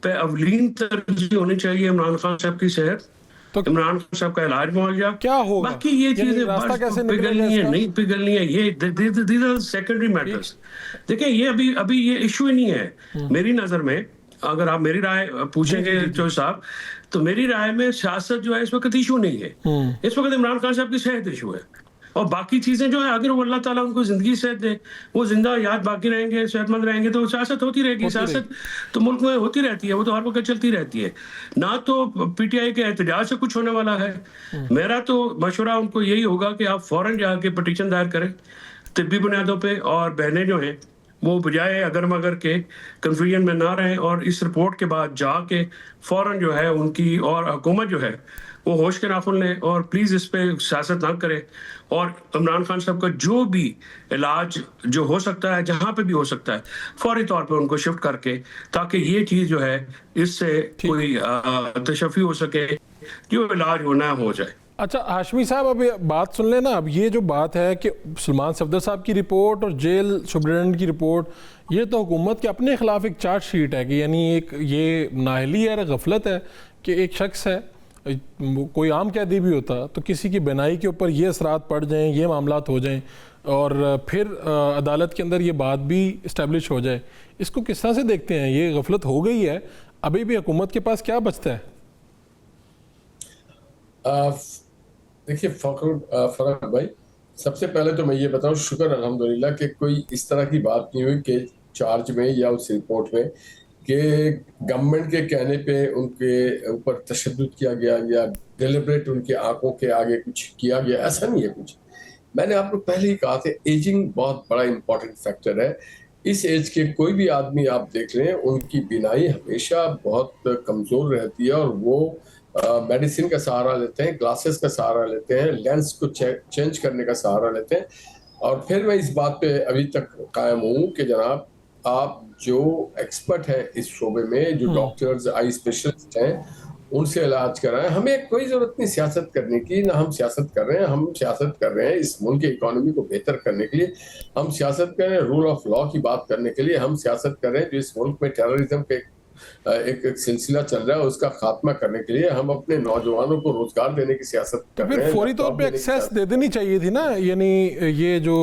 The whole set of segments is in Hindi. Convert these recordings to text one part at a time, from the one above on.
पे अवलीन तरजीह होनी चाहिए इमरान खान साहब की सेहत, तो इमरान खान साहब का इलाज मुआवजा। क्या होगा, बाकी ये यानी चीजें रास्ता बस कैसे निकलेगा पिघलनी है इसका? नहीं पिघलनी है, ये दीज आर सेकेंडरी ठीक। मैटर्स। देखिए ये अभी अभी ये इशू ही नहीं है मेरी नजर में। अगर आप मेरी राय जी जी पूछेंगे जी जी। चौधरी साहब, तो मेरी राय में सियासत जो है इस वक्त इशू नहीं है। इस वक्त इमरान खान साहब की सेहत इशू है, और बाकी चीजें जो है अगर वो अल्लाह ताला उनको जिंदगी सेहत दे, वो जिंदा याद बाकी रहेंगे, सेहतमंद रहेंगे, तो सियासत होती रहेगी। होती सियासत रहेगी। तो मुल्क में होती रहती है, वो तो हर वक्त चलती रहती है। ना तो पीटीआई के एहतजाज से कुछ होने वाला है। मेरा तो मशवरा उनको यही होगा कि आप फौरन जाके पटिशन दायर करें तिब्बी बुनियादों पे, और बहनें जो हैं वो बजाय अगर मगर के कंफ्यूजन में ना रहें, और इस रिपोर्ट के बाद जाके फौरन जो है उनकी और हुकूमत जो है वो होश के नाखुन लें, और प्लीज इस पे सियासत ना करें। और इमरान खान साहब का जो भी इलाज जो हो सकता है, जहां पे भी हो सकता है, फौरी तौर पे उनको शिफ्ट करके, ताकि ये चीज जो है इससे ठीक। कोई तशफ़ी हो सके, जो इलाज होना हो जाए। अच्छा हाशमी साहब, अब ये बात सुन लेना। अब ये जो बात है कि सलमान सफदर साहब की रिपोर्ट और जेल सुप्रिटेंडेंट की रिपोर्ट, ये तो हुकूमत के अपने खिलाफ एक चार्जशीट है कि यानी एक ये नाअहली है, गफलत है कि एक शख्स है, कोई आम कैदी भी होता तो किसी की बिनाई के ऊपर ये असरात पड़ जाएं, ये मामलात हो जाएं, और फिर अदालत के अंदर ये बात भी इस्टेब्लिश हो जाए। इसको किस तरह से देखते हैं? ये गफलत हो गई है, अभी भी हुकूमत के पास क्या बचता है? देखिए फरक भाई, सबसे पहले तो मैं ये बताऊं, शुक्र अल्हम्दुलिल्लाह कि कोई इस तरह की बात नहीं हुई कि चार्ज में या उस रिपोर्ट में कि गवर्नमेंट के कहने पे उनके ऊपर तशद्दुद किया गया या डिलिबरेट उनके आंखों के आगे कुछ किया गया। ऐसा नहीं है कुछ। मैंने आपको पहले ही कहा था, एजिंग बहुत बड़ा इंपॉर्टेंट फैक्टर है। इस एज के कोई भी आदमी आप देख लें, उनकी बीनाई हमेशा बहुत कमजोर रहती है, और वो मेडिसिन का सहारा लेते हैं, ग्लासेस का सहारा लेते हैं, लेंस को चेंज करने का सहारा लेते हैं। और फिर मैं इस बात पे अभी तक कायम हूँ कि जनाब, आप जो एक्सपर्ट हैं इस शोबे में, जो डॉक्टर्स आई स्पेशलिस्ट हैं, उनसे इलाज कराएं। हमें कोई जरूरत नहीं सियासत करने की, ना हम सियासत कर रहे हैं। हम सियासत कर रहे हैं इस मुल्क की इकोनॉमी को बेहतर करने के लिए। हम सियासत कर रहे हैं रूल ऑफ लॉ की बात करने के लिए। हम सियासत कर रहे हैं जो इस मुल्क में टेररिज्म के एक सिलसिला चल रहा है, उसका खात्मा करने के लिए। हम अपने नौजवानों को रोजगार देने की सियासत तो कर फिर रहे हैं। फौरी तौर पे एक्सेस दे देनी चाहिए थी ना, यानी ये जो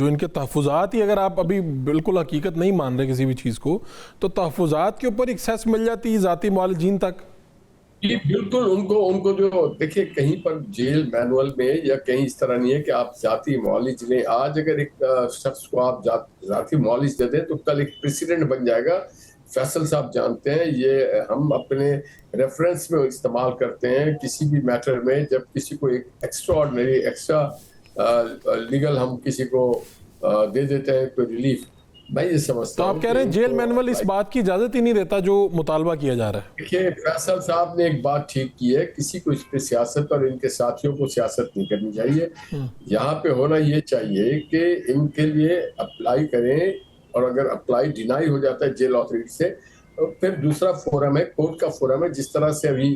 इनके तहफ़्फ़ुज़ात ही, अगर आप अभी बिल्कुल हकीकत नहीं मान रहे किसी भी चीज़ को, तो तहफ़्फ़ुज़ात के ऊपर एक्सेस मिल जाती ज़ाती मुआलजीन तक। ये बिल्कुल उनको जो देखिए, कहीं पर जेल मैनुअल में या कहीं इस तरह नहीं है कि आप जाती मॉलिज लें। आज अगर एक शख्स को आप जाती मॉलिज दे दें तो कल एक प्रेसिडेंट बन जाएगा। फैसल साहब जानते हैं ये, हम अपने रेफरेंस में इस्तेमाल करते हैं किसी भी मैटर में। जब किसी को एक एक्स्ट्राऑर्डिनरी एक्स्ट्रा लीगल हम किसी को दे देते हैं कोई रिलीफ, मैं ये समझता तो हूँ। आप कह रहे हैं जेल मैनुअल इस बात की इजाज़त ही नहीं देता जो मुतालबा किया जा रहा है? देखिए, फैसल साहब ने एक बात ठीक की है, किसी को इस पे सियासत और इनके साथियों को सियासत नहीं करनी चाहिए। यहाँ पे होना ये चाहिए कि इनके लिए अप्लाई करें, और अगर अप्लाई डिनाई हो जाता है जेल अथॉरिटी से, तो फिर दूसरा फोरम है, कोर्ट का फोरम है। जिस तरह से अभी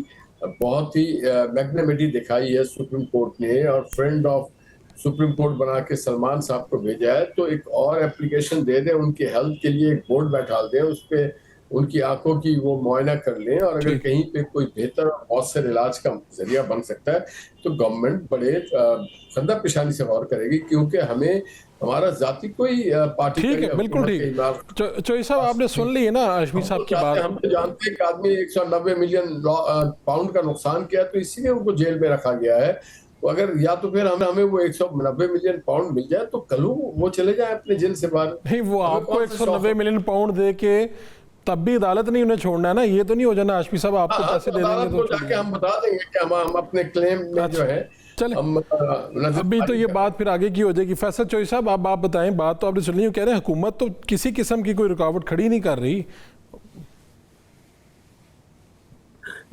बहुत ही मैग्नेमिटी दिखाई है सुप्रीम कोर्ट ने, और फ्रेंड ऑफ सुप्रीम कोर्ट बना के सलमान साहब को भेजा है, तो एक और एप्लीकेशन दे दें उनकी हेल्थ के लिए, एक बोर्ड बैठा दें, उस पर उनकी आंखों की वो मुआयना कर लें। और अगर कहीं पे कोई बेहतर और मौसर इलाज का जरिया बन सकता है तो गवर्नमेंट बड़े खंदा पेशानी से गौर करेगी, क्योंकि हमें हमारा जाति कोई पार्टी ठीक है, बिल्कुल ठीक। चौधरी साहब, आपने सुन ली है ना हाशमी साहब की बात। हम तो जानते हैं कि आदमी 190 मिलियन पाउंड का नुकसान किया, तो इसीलिए उनको जेल में रखा गया है। तो अगर या तो फिर हमें वो 190 मिलियन पाउंड मिल जाए तो कल वो चले जाए अपने जेल से बाहर। नहीं, वो आपको 190 मिलियन पाउंड दे के तब भी अदालत नहीं उन्हें छोड़ना है ना। ये तो नहीं हो जाना हाशमी साहब आपको पैसे दे देंगे तो जाके हम बता देंगे कि हम अपने क्लेम में जो है। चले, अभी तो ये बात फिर आगे की हो जाएगी। फैसल चौधरी साहब, आप बताएं, बात तो आपने सुनी, कह रहे हैं हुकूमत तो किसी किस्म की कोई रुकावट खड़ी नहीं कर रही।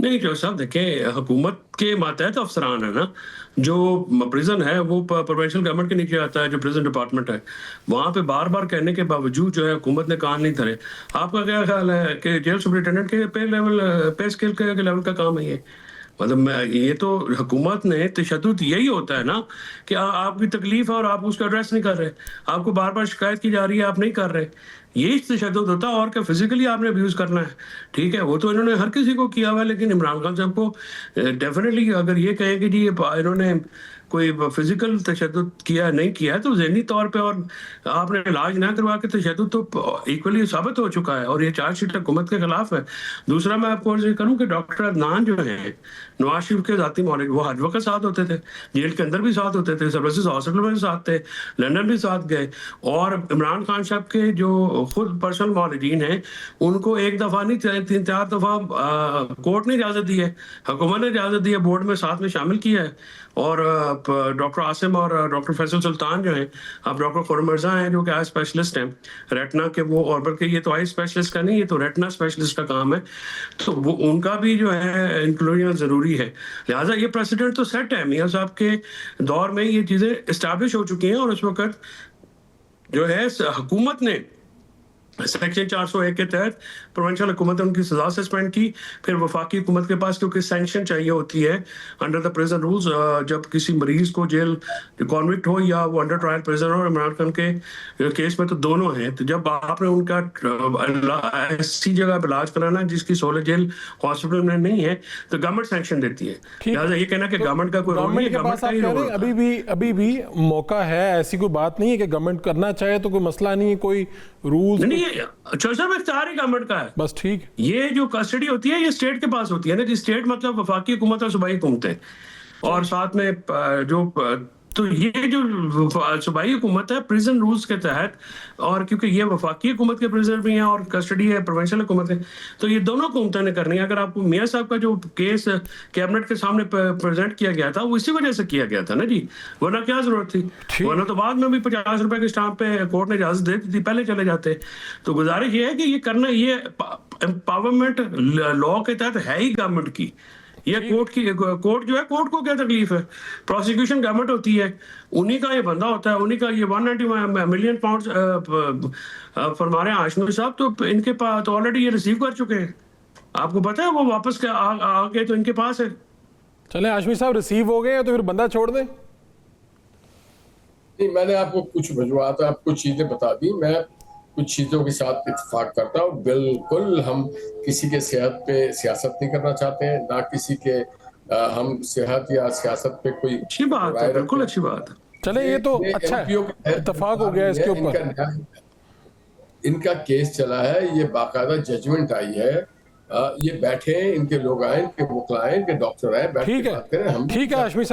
नहीं जो साहब, देखें, हुकूमत के मातहत अफसरान है ना, जो प्रिजन है वो प्रोविंशियल गवर्नमेंट के नीचे आता है, जो प्रिजन डिपार्टमेंट है, वहाँ पे बार बार कहने के बावजूद जो है हुकूमत ने कान नहीं धरे। आपका क्या ख्याल है कि जेल सुपरिटेंडेंट के पे स्केल के लेवल का काम है ये? मतलब ये तो हुकूमत ने तशद्दुद यही होता है ना कि आपकी तकलीफ है और आप उसको एड्रेस नहीं कर रहे, आपको बार बार शिकायत की जा रही है, आप नहीं कर रहे। यही तशद्दुद होता है, और क्या फिजिकली आपने अब्यूज करना है? ठीक है, वो तो इन्होंने हर किसी को किया हुआ है, लेकिन इमरान खान साहब को डेफिनेटली अगर ये कहें कि जी इन्होंने कोई फिजिकल तशद्दुद किया नहीं किया है, तो जहनी तौर पे और आपने इलाज ना करवा के तशद्दुद तो इक्वली साबित हो चुका है, और ये चार्जशीट हुकूमत के खिलाफ है। दूसरा मैं आपको अर्ज करूं कि डॉक्टर अदनान जो हैं नवाज शरीफ के जाती मौलिक, वो हर वक्त साथ होते थे, जेल के अंदर भी साथ होते थे, सर्विसेज हॉस्पिटल में भी साथ थे, लंदन भी साथ गए। और इमरान खान साहब के जो खुद पर्सनल मौलिकीन हैं, उनको एक दफ़ा नहीं 3-4 दफ़ा कोर्ट ने इजाज़त दी है, हुकूमत ने इजाज़त दी है, बोर्ड में साथ में शामिल किया है। और डॉक्टर आसिम और डॉक्टर फैसल सुल्तान जो हैं, अब डॉक्टर खुर्रम मिर्जा हैं जो कि आई स्पेशलिस्ट हैं रेटना के, वो, और बल्कि ये तो आई स्पेशलिस्ट का नहीं, ये तो रेटना स्पेशलिस्ट का काम है, तो वो उनका भी जो है इंक्लूजन ज़रूरी है। लिहाजा ये प्रेसिडेंट तो सेट है, मियाँ साहब के दौर में ये चीज़ें इस्टेब्लिश हो चुकी हैं, और उस वक्त जो है हुकूमत ने सेक्शन 401 के तहत प्रोविंशियल हुकूमत ने उनकी सजा सस्पेंड की। फिर वफाकी हुकूमत के पास क्योंकि सैंक्शन चाहिए होती है अंडर द प्रिजन रूल्स, जब किसी मरीज को जेल कॉन्विक्ट हो या वो अंडर ट्रायल प्रिजन हो, इमरान खान के केस में तो दोनों हैं, तो जब आपने उनका ऐसी जगह पर इलाज कराना जिसकी सहूलत जेल हॉस्पिटल में नहीं है, तो गवर्नमेंट सैंक्शन देती है। लिहाजा ये कहना कि गवर्नमेंट का कोई रोल नहीं है, गवर्नमेंट के पास आप कह रहे हैं अभी भी मौका है, ऐसी कोई बात नहीं है कि गवर्नमेंट करना चाहे तो कोई मसला नहीं है, कोई रूल्स नहीं, चौधरी साहब इख्तियार ही गवर्नमेंट का है, बस ठीक। ये जो कस्टडी होती है ये स्टेट के पास होती है ना जी, स्टेट मतलब वफाकी हुकूमत और सूबाई हुकूमतें, और साथ में जो तो ये जो सूबाई हुकूमत है प्रिजन रूल्स के तहत, और क्योंकि ये वफाकी हुकूमत के प्रिजन भी हैं और कस्टडी है प्रोविंशियल हुकूमत है, तो ये दोनों हुकूमतें ने करनी है। अगर आपको मियाँ साहब का जो केस कैबिनेट के सामने प्रेजेंट किया गया था वो इसी वजह से किया गया था ना जी, वरना क्या जरूरत थी? वरना तो बाद में भी 50 रुपए के स्टाम्प पे कोर्ट ने इजाजत दे दी थी, पहले चले जाते। तो गुजारिश ये है कि ये करना, ये एम्पावरमेंट लॉ के तहत है ही गवर्नमेंट की। ये कोर्ट जो है, कोर्ट को क्या तकलीफ है? प्रोसिक्यूशन गवर्नमेंट होती है, उन्हीं का ये बंदा होता है, उन्हीं का ये 190 मिलियन पाउंड फरमा रहे हैं हाशमी साहब, तो इनके पास तो ऑलरेडी ये रिसीव कर चुके हैं। आपको पता है वो वापस आ गए तो इनके पास है। चले हाशमी साहब रिसीव हो गए तो फिर बंदा छोड़ दें। नहीं, मैंने आपको कुछ भिजवा था, आप कुछ चीजें बता दी, मैं कुछ चीजों के साथ इत्तेफाक करता हूँ। बिल्कुल हम किसी के सेहत पे सियासत नहीं करना चाहते हैं, ना किसी के हम सेहत या सियासत पे कोई अच्छी बात है, बिल्कुल अच्छी बात है। चले ये तो अच्छा है, इत्तेफाक हो गया इसके ऊपर। इनका केस चला है, ये बाकायदा जजमेंट आई है, ये बैठे इनके लोग आए, इनके वकील आए, इनके डॉक्टर आए, बैठ के बात करें। हम ठीक है हाशमी साहब।